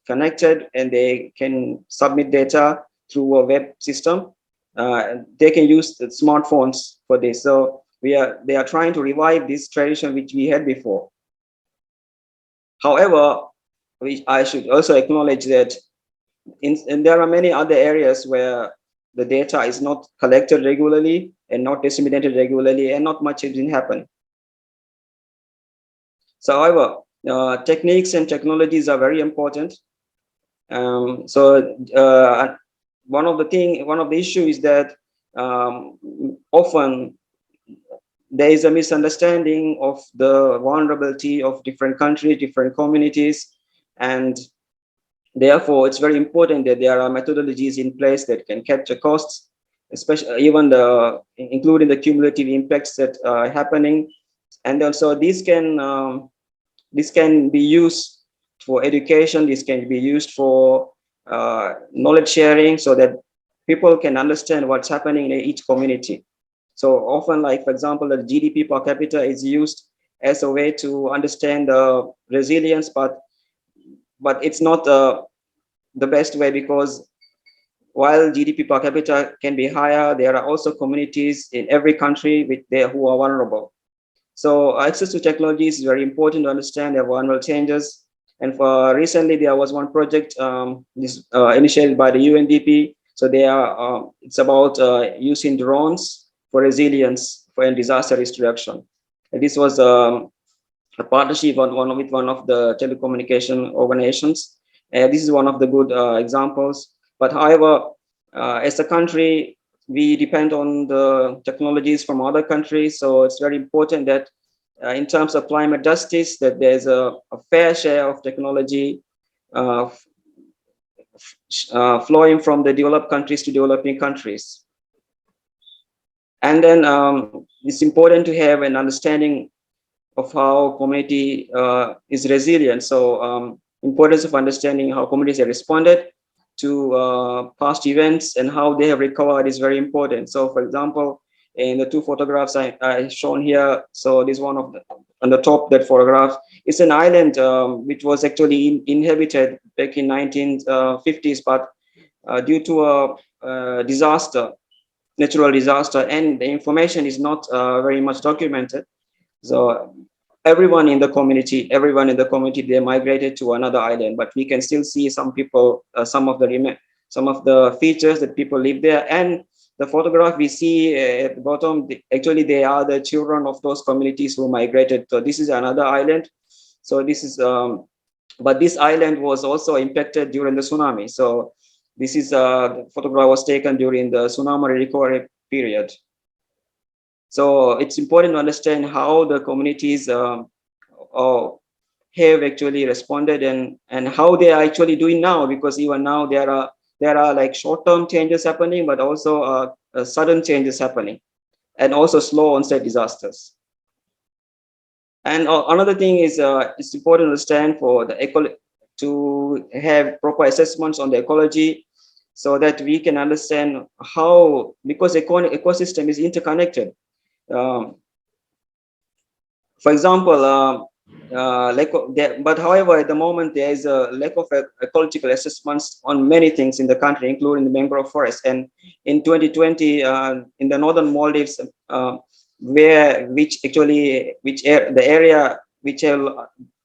connected, and they can submit data through a web system. They can use the smartphones for this. So they are trying to revive this tradition which we had before. However, I should also acknowledge that and there are many other areas where the data is not collected regularly and not disseminated regularly, and not much has been happening. So, however, techniques and technologies are very important. One of the issue is that often there is a misunderstanding of the vulnerability of different countries, different communities, and therefore it's very important that there are methodologies in place that can capture costs, especially even including the cumulative impacts that are happening, and also this can be used for education. This can be used for knowledge sharing, so that people can understand what's happening in each community. So often, like for example, the GDP per capita is used as a way to understand the resilience, but it's not the best way, because while GDP per capita can be higher, there are also communities in every country who are vulnerable. So access to technology is very important to understand the vulnerable changes. And for recently, there was one project initiated by the UNDP. So it's about using drones for resilience for disaster risk reduction. And this was a partnership with one of the telecommunication organizations. This is one of the good examples. But however, as a country, we depend on the technologies from other countries. So it's very important that in terms of climate justice, that there's a fair share of technology flowing from the developed countries to developing countries. And then it's important to have an understanding of how community is resilient. So importance of understanding how communities have responded to past events and how they have recovered is very important. So for example, in the two photographs I shown here, so this one on the top, that photograph, it's an island which was actually inhabited back in 1950s, but due to a disaster, natural disaster, and the information is not very much documented. So everyone in the community, they migrated to another island, but we can still see some people, some of the features that people live there. And the photograph we see at the bottom, actually they are the children of those communities who migrated. So this is another island. So this is, but this island was also impacted during the tsunami. So this is the photograph was taken during the tsunami recovery period. So it's important to understand how the communities have actually responded and how they are actually doing now, because even now there are like short-term changes happening, but also sudden changes happening, and also slow onset disasters. And another thing is it's important to understand to have proper assessments on the ecology, so that we can understand how, because ecosystem is interconnected. For example, but however, at the moment there is a lack of ecological assessments on many things in the country, including the mangrove forest. And in 2020, in the northern Maldives, in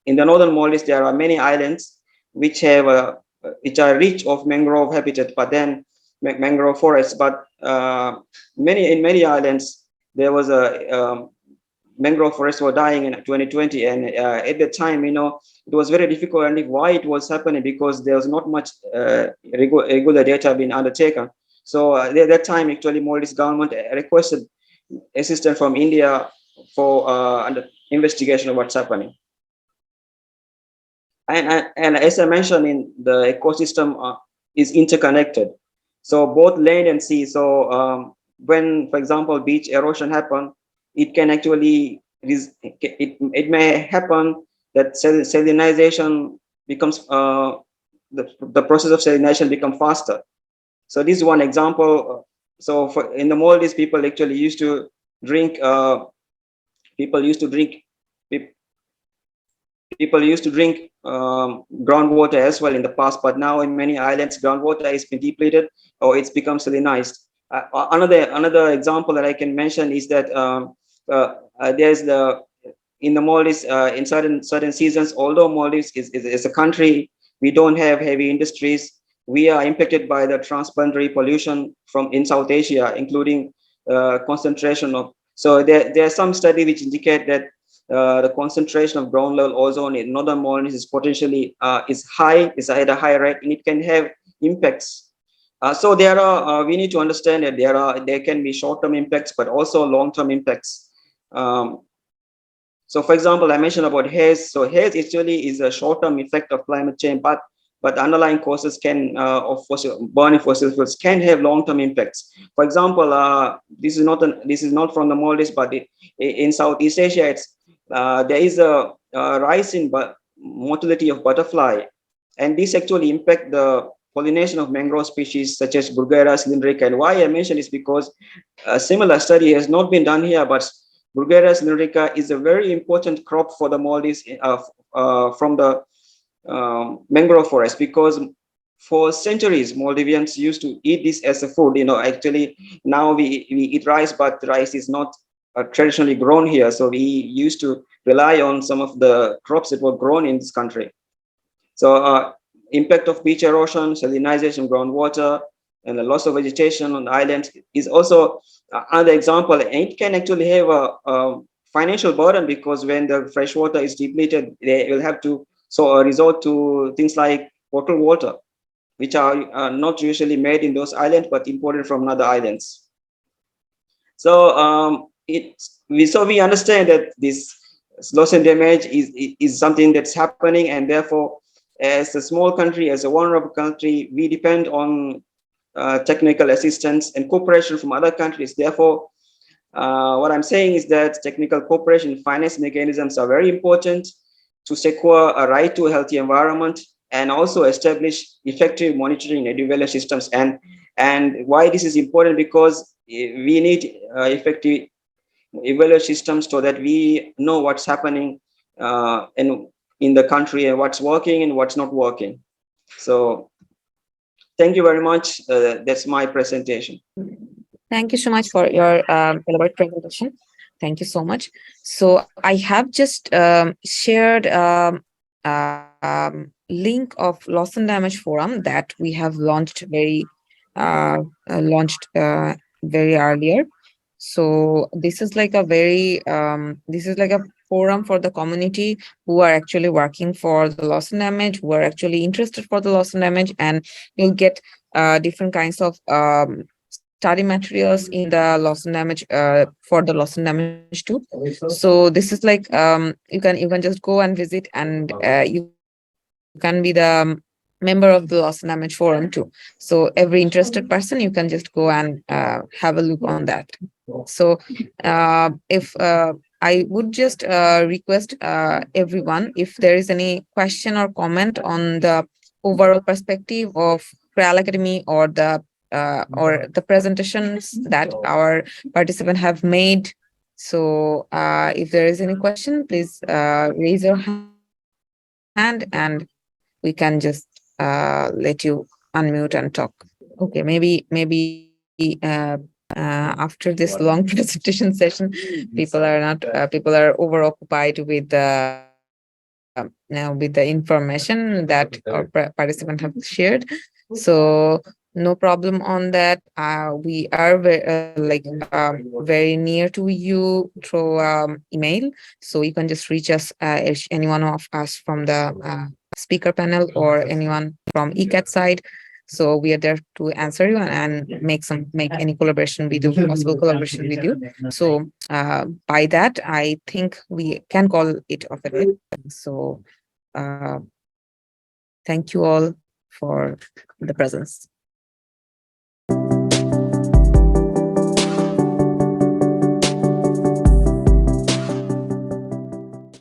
the northern Maldives, there are many islands which are rich of mangrove habitat, but then mangrove forests. But in many islands there was a mangrove forests were dying in 2020, and at the time, it was very difficult. And why it was happening, because there was not much regular data being undertaken. So at that time, actually, Maldives government requested assistance from India for investigation of what's happening. And as I mentioned, in the ecosystem is interconnected. So both land and sea. So when, for example, beach erosion happen, it can actually, it may happen that salinization becomes, the process of salinization become faster. So this is one example. So in the Maldives, people actually used to drink, groundwater as well in the past, but now in many islands, groundwater has been depleted or it's become salinized. Another example that I can mention is that there's in the Maldives, in certain seasons, although Maldives is a country, we don't have heavy industries. We are impacted by the transboundary pollution from in South Asia, including concentration of. So there are some studies which indicate that the concentration of ground level ozone in northern Maldives is potentially is at a high rate, and it can have impacts. So there are we need to understand that there can be short-term impacts, but also long-term impacts. So, for example, I mentioned about haze. So, haze actually is a short-term effect of climate change, but the underlying causes can of burning fossil fuels can have long-term impacts. For example, this is not from the Maldives, but in Southeast Asia, there is a rise in mortality of butterfly, and this actually impact the pollination of mangrove species such as Bulgaria cylindrica. And why I mention is because a similar study has not been done here, but Bulgaria cylindrica is a very important crop for the Maldives from the mangrove forest, because for centuries Maldivians used to eat this as a food. Actually now we eat rice, but rice is not traditionally grown here. So we used to rely on some of the crops that were grown in this country. So impact of beach erosion, salinization of groundwater, and the loss of vegetation on the islands is also another example. And it can actually have a financial burden, because when the fresh water is depleted, they will have to resort to things like bottled water, which are not usually made in those islands, but imported from other islands. So we understand that this loss and damage is something that's happening, and therefore, as a small country, as a vulnerable country, we depend on technical assistance and cooperation from other countries. Therefore, what I'm saying is that technical cooperation and finance mechanisms are very important to secure a right to a healthy environment, and also establish effective monitoring and evaluation systems. And why this is important, because we need effective evaluation systems so that we know what's happening in the country, and what's working and what's not working. So thank you very much. That's my presentation. Thank you so much for your elaborate presentation. Thank you so much. So I have just shared link of loss and damage forum that we have launched very earlier. So this is like a forum for the community who are actually working for the loss and damage, who are actually interested for the loss and damage, and you'll get different kinds of study materials in the loss and damage for the loss and damage too. So this is like you can just go and visit, and you can be the member of the loss and damage forum too. So every interested person, you can just go and have a look on that. So if I would just request everyone, if there is any question or comment on the overall perspective of Creole Academy, or the presentations that our participants have made. So if there is any question, please raise your hand, and we can just let you unmute and talk. Okay, maybe after this long presentation session, people are over occupied with the information that our participants have shared. So no problem on that. We are very near to you through email, so you can just reach us, any one of us from the speaker panel, or anyone from ICCCAD side. So we are there to answer you, and make any collaboration with you, possible collaboration with you. So by that, I think we can call it off a day. So thank you all for the presence.